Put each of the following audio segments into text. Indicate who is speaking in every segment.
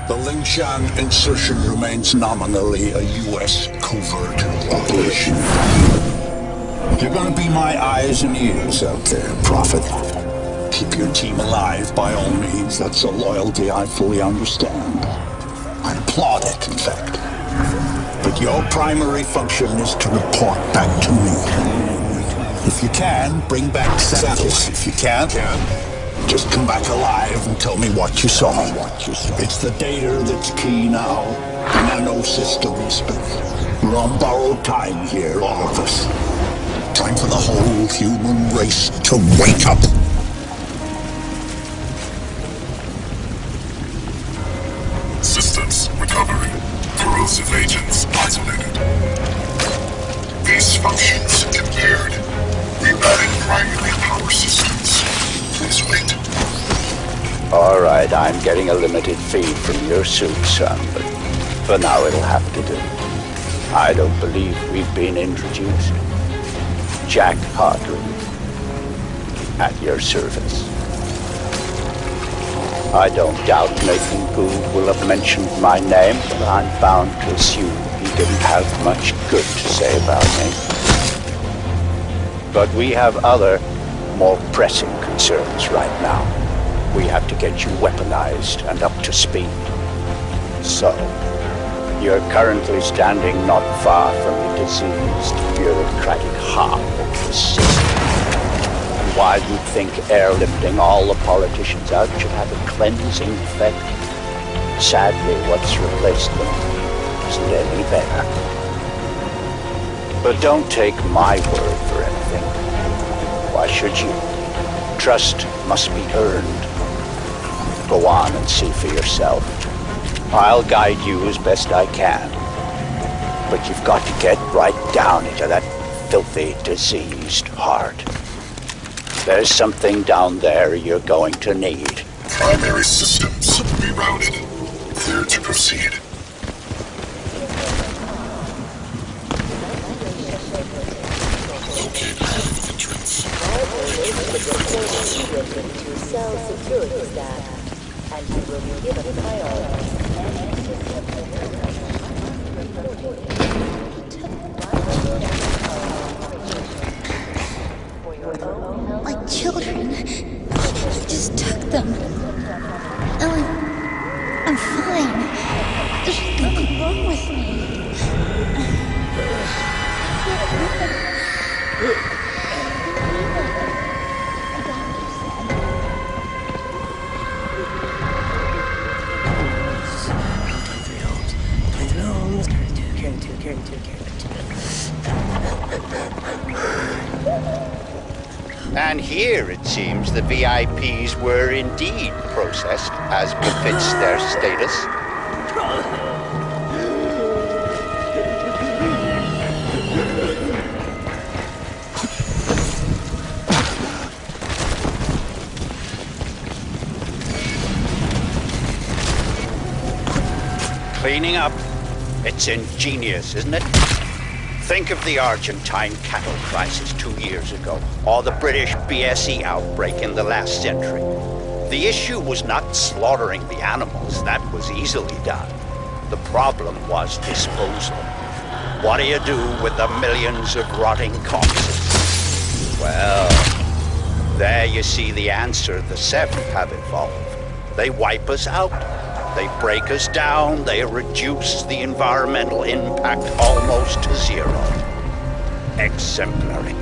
Speaker 1: The Lingshan insertion remains nominally a U.S. covert operation. You're gonna be my eyes and ears out there, Prophet. Keep your team alive by all means. That's a loyalty I fully understand. I applaud it, in fact. But your primary function is to report back to me. If you can, bring back samples. If you can't, just come back alive and tell me what you saw. It's the data that's key now. Nano systems, but we're on borrowed time here, all of us. Time for the whole human race to wake up.
Speaker 2: Systems recovering. Corrosive agents isolated. Base functions impaired. Rerouting primary power systems. Please wait.
Speaker 3: All right, I'm getting a limited feed from your suit, son, but for now it'll have to do. I don't believe we've been introduced. Jack Hartley, at your service. I don't doubt Nathan Gould will have mentioned my name, but I'm bound to assume he didn't have much good to say about me. But we have other, more pressing concerns right now. We have to get you weaponized and up to speed. So, you're currently standing not far from the diseased, bureaucratic heart of the system. And while you think airlifting all the politicians out should have a cleansing effect, sadly what's replaced them isn't any better. But don't take my word for anything. Why should you? Trust must be earned. Go on and see for yourself. I'll guide you as best I can. But you've got to get right down into that filthy, diseased heart. There's something down there you're going to need.
Speaker 2: Primary systems rerouted. Clear to proceed. Locate hive entrance.
Speaker 4: To cell security staff. And you will be given priority.
Speaker 5: My children. He just took them. Ellen, I'm fine. There's nothing wrong with me.
Speaker 3: And here, it seems, the VIPs were indeed processed as befits their status. Cleaning up. It's ingenious, isn't it? Think of the Argentine cattle crisis 2 years ago, or the British BSE outbreak in the last century. The issue was not slaughtering the animals, that was easily done. The problem was disposal. What do you do with the millions of rotting corpses? Well, there you see the answer the Seven have evolved. They wipe us out. They break us down, they reduce the environmental impact almost to zero. Exemplary.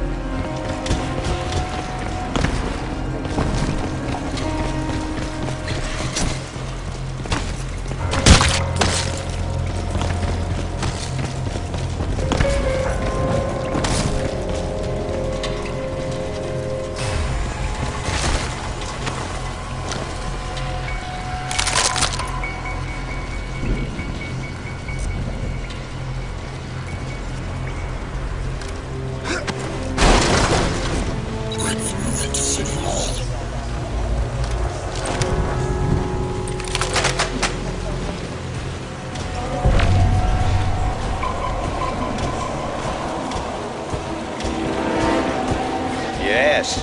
Speaker 3: Yes,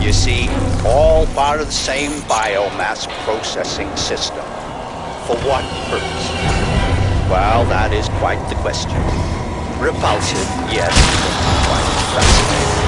Speaker 3: you see, all part of the same biomass processing system. For what purpose? Well, that is quite the question. Repulsive, yes, but quite fascinating.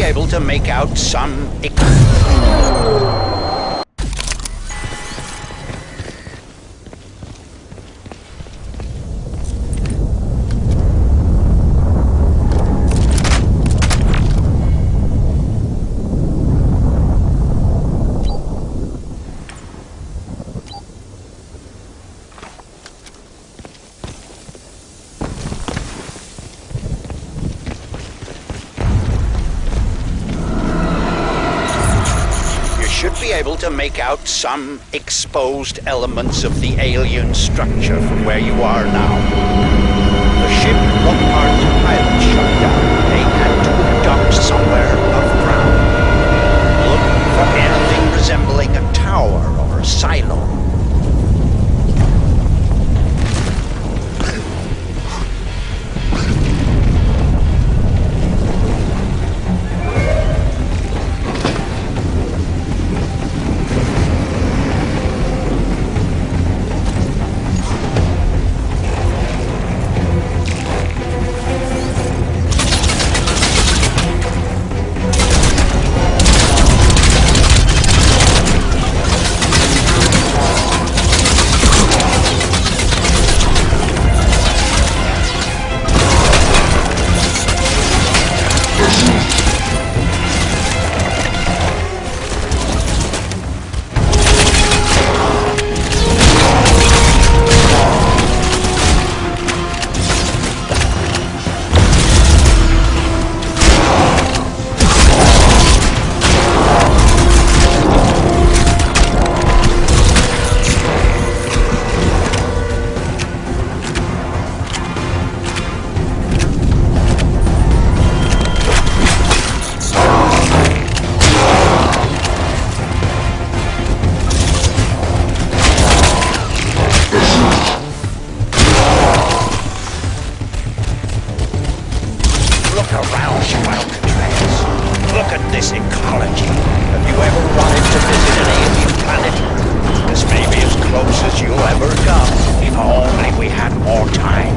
Speaker 3: Able to make out some... able to make out some exposed elements of the alien structure from where you are now. The ship one part of the pilot shut down. They had to dock somewhere above ground. Look for anything resembling a tower or a silo. at this ecology. Have you ever wanted to visit an alien planet? This may be as close as you'll ever come, if only we had more time.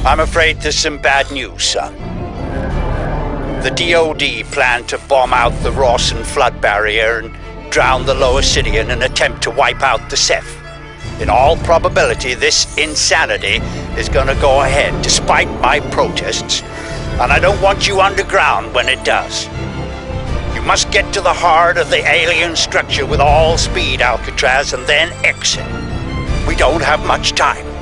Speaker 3: I'm afraid there's some bad news, son. The DoD planned to bomb out the Rawson flood barrier and drown the lower city in an attempt to wipe out the Ceph. In all probability, this insanity is going to go ahead, despite my protests, and I don't want you underground when it does. You must get to the heart of the alien structure with all speed, Alcatraz, and then exit. We don't have much time.